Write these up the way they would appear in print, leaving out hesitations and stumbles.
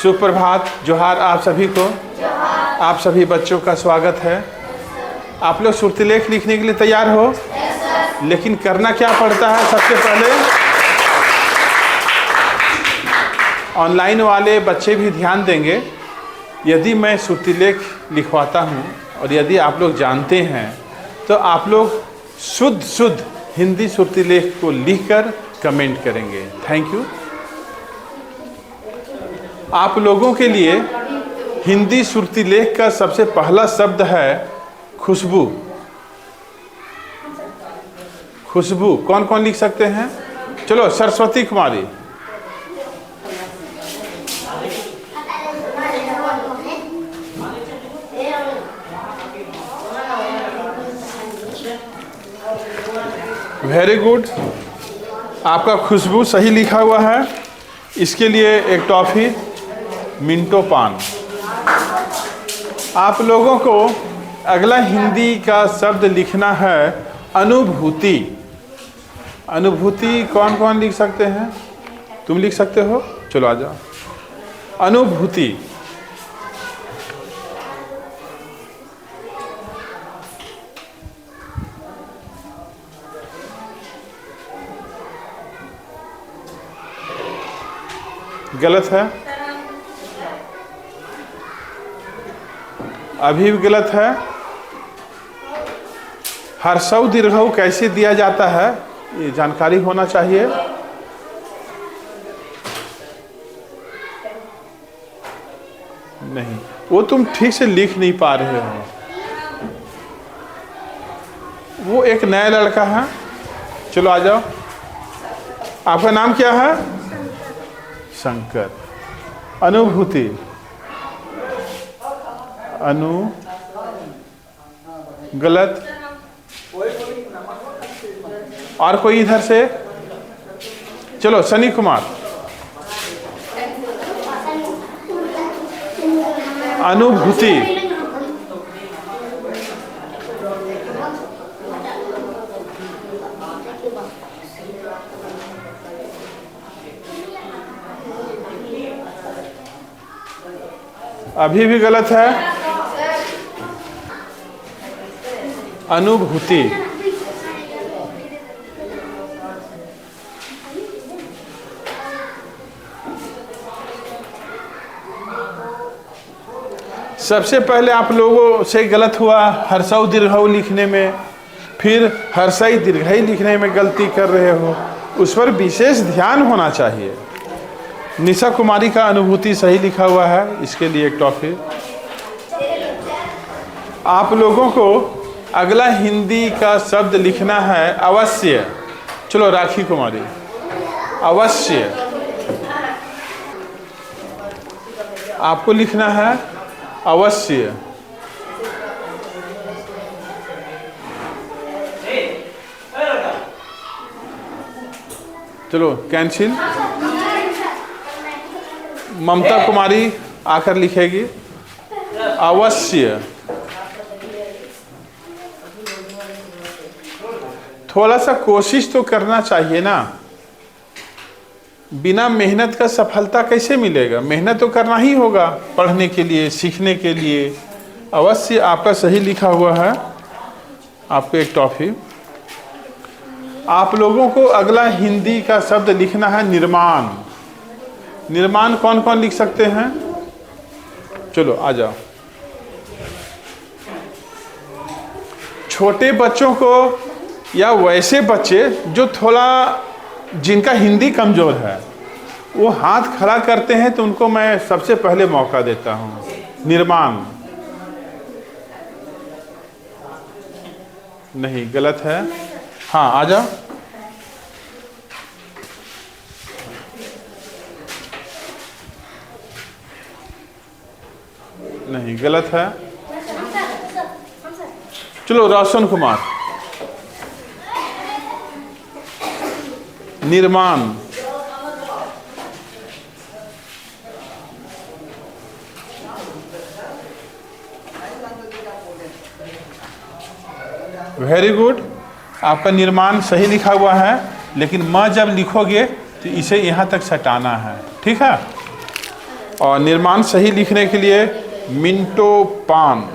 सुप्रभात, जोहार आप सभी को। आप सभी बच्चों का स्वागत है। आप लोग श्रुतिलेख लिखने के लिए तैयार हो? लेकिन करना क्या पड़ता है? सबसे पहले ऑनलाइन वाले बच्चे भी ध्यान देंगे। यदि मैं श्रुतिलेख लिखवाता हूँ और यदि आप लोग जानते हैं तो आप लोग शुद्ध हिंदी श्रुतिलेख को लिखकर कमेंट करेंगे। Thank you. आप लोगों के लिए हिंदी श्रुतिलेख का सबसे पहला शब्द है खुशबू। खुशबू कौन कौन लिख सकते हैं? चलो, सरस्वती कुमारी। वेरी गुड, आपका खुशबू सही लिखा हुआ है। इसके लिए एक टॉफी मिंटो पान। आप लोगों को अगला हिंदी का शब्द लिखना है अनुभूति। अनुभूति कौन कौन लिख सकते हैं? तुम लिख सकते हो? चलो आ जाओ। अनुभूति। गलत है, अभी भी गलत है। हर्षौ दीर्घौ कैसे दिया जाता है ये जानकारी होना चाहिए। नहीं, वो तुम ठीक से लिख नहीं पा रहे हो। वो एक नया लड़का है। चलो आ जाओ। आपका नाम क्या है? शंकर। अनुभूति। गलत। और कोई इधर से? चलो, सनी कुमार। अनुभूति। अभी भी गलत है। अनुभूति। सबसे पहले आप लोगों से गलत हुआ हर्षौ दीर्घौ लिखने में, फिर हर्षै दीर्घै लिखने में गलती कर रहे हो। उस पर विशेष ध्यान होना चाहिए। निशा कुमारी का अनुभूति सही लिखा हुआ है। इसके लिए एक टॉफी। आप लोगों को अगला हिंदी का शब्द लिखना है अवश्य। चलो, राखी कुमारी। अवश्य आपको लिखना है अवश्य। चलो, कैंसिल। ममता कुमारी आकर लिखेगी अवश्य। थोड़ा सा कोशिश तो करना चाहिए ना। बिना मेहनत का सफलता कैसे मिलेगा? मेहनत तो करना ही होगा पढ़ने के लिए, सीखने के लिए। अवश्य आपका सही लिखा हुआ है। आपको एक टॉफी। आप लोगों को अगला हिंदी का शब्द लिखना है निर्माण। निर्माण कौन कौन लिख सकते हैं? चलो आ जाओ। छोटे बच्चों को या वैसे बच्चे जो थोड़ा जिनका हिंदी कमजोर है, वो हाथ खड़ा करते हैं तो उनको मैं सबसे पहले मौका देता हूं। निर्माण। नहीं, गलत है। हाँ, आ जाओ। नहीं, गलत है। चलो, रोशन कुमार। निर्माण। वेरी गुड, आपका निर्माण सही लिखा हुआ है, लेकिन म जब लिखोगे तो इसे यहाँ तक सटाना है। ठीक है, और निर्माण सही लिखने के लिए मिंटो पान,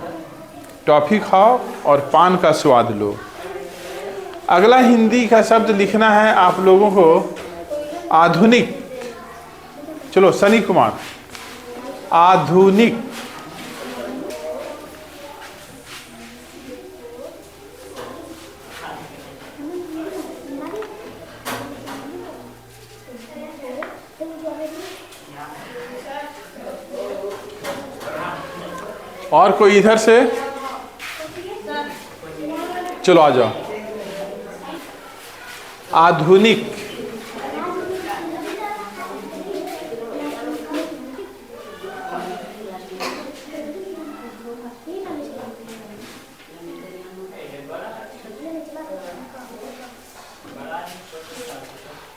टॉफ़ी खाओ और पान का स्वाद लो। अगला हिंदी का शब्द लिखना है आप लोगों को आधुनिक। चलो सनी कुमार, आधुनिक। और कोई इधर से? चलो आ जाओ। आधुनिक।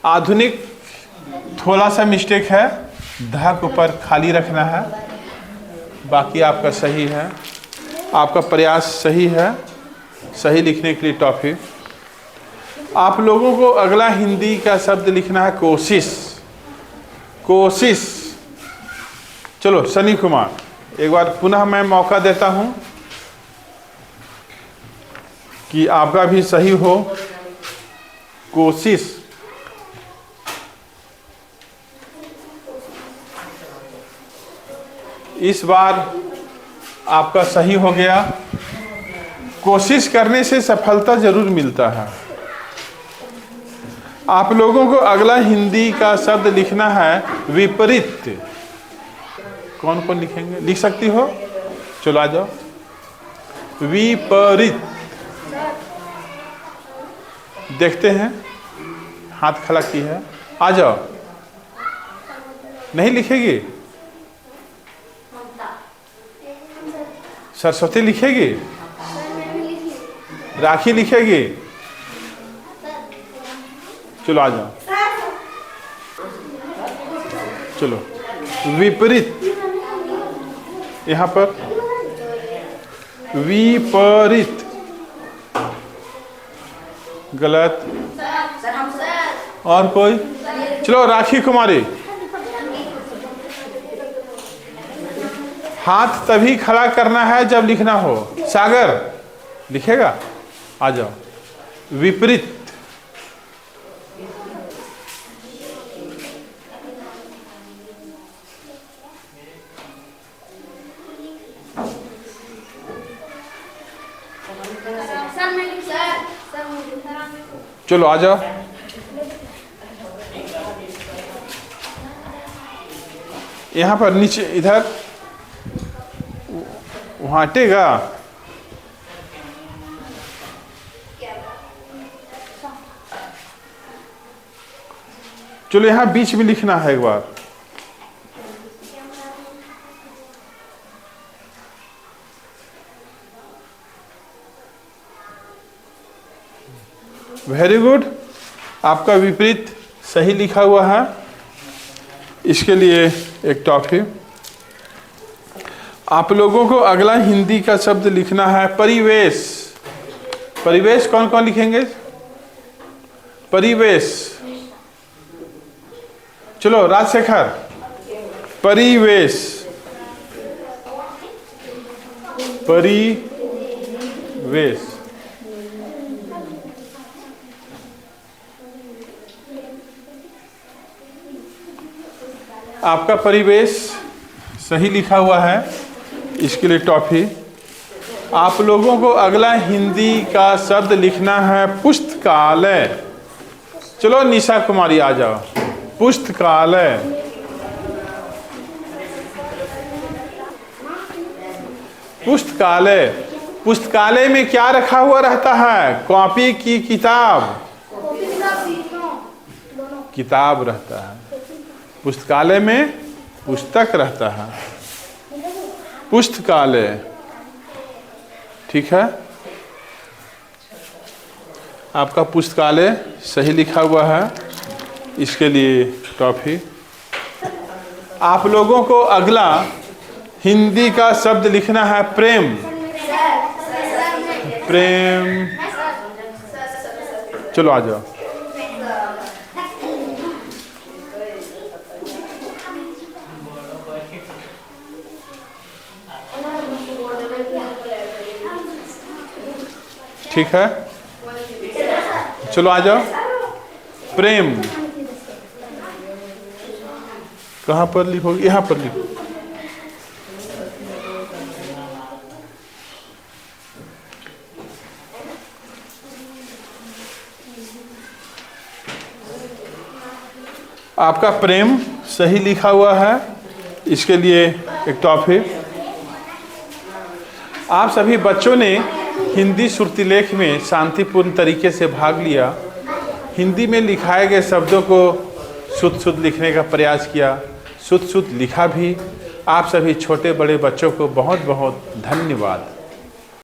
आधुनिक थोड़ा सा मिस्टेक है, ध के ऊपर खाली रखना है, बाकी आपका सही है। आपका प्रयास सही है, सही लिखने के लिए टॉफी। आप लोगों को अगला हिंदी का शब्द लिखना है कोशिश। कोशिश। चलो सनी कुमार, एक बार पुनः मैं मौका देता हूं कि आपका भी सही हो। कोशिश। इस बार आपका सही हो गया। कोशिश करने से सफलता जरूर मिलता है। आप लोगों को अगला हिंदी का शब्द लिखना है विपरीत। कौन कौन लिखेंगे? लिख सकती हो? चलो आ जाओ। विपरीत। देखते हैं, हाथ खड़ा की है, आ जाओ। नहीं लिखेगी? सरस्वती लिखेगी? राखी लिखेगी? चलो आ जाओ। चलो विपरीत। यहाँ पर विपरीत। गलत। और कोई? चलो राखी कुमारी, हाथ तभी खड़ा करना है जब लिखना हो। सागर लिखेगा? आ जाओ। विपरीत। चलो आ जाओ। यहाँ पर नीचे, इधर वहाँ हटेगा। चलो यहाँ बीच में लिखना है एक बार। Very good. आपका विपरीत सही लिखा हुआ है, इसके लिए एक टॉफी। आप लोगों को अगला हिंदी का शब्द लिखना है परिवेश। परिवेश कौन कौन लिखेंगे? परिवेश। चलो राजशेखर, परिवेश। परिवेश। आपका परिवेश सही लिखा हुआ है, इसके लिए टॉफी। आप लोगों को अगला हिंदी का शब्द लिखना है पुस्तकालय। चलो निशा कुमारी आ जाओ। पुस्तकालय। पुस्तकालय। पुस्तकालय में क्या रखा हुआ रहता है? कॉपी की किताब? किताब रहता है। पुस्तकालय में पुस्तक रहता है। पुस्तकालय। ठीक है, आपका पुस्तकालय सही लिखा हुआ है, इसके लिए टॉफी। आप लोगों को अगला हिंदी का शब्द लिखना है प्रेम। प्रेम। चलो आ जाओ। ठीक है, चलो आ जाओ। प्रेम कहाँ पर लिखोगे? यहाँ पर लिखो। आपका प्रेम सही लिखा हुआ है, इसके लिए एक टॉफी। आप सभी बच्चों ने हिंदी श्रुतिलेख में शांतिपूर्ण तरीके से भाग लिया, हिंदी में लिखाए गए शब्दों को शुद्ध लिखने का प्रयास किया, शुद्ध लिखा भी। आप सभी छोटे बड़े बच्चों को बहुत बहुत धन्यवाद।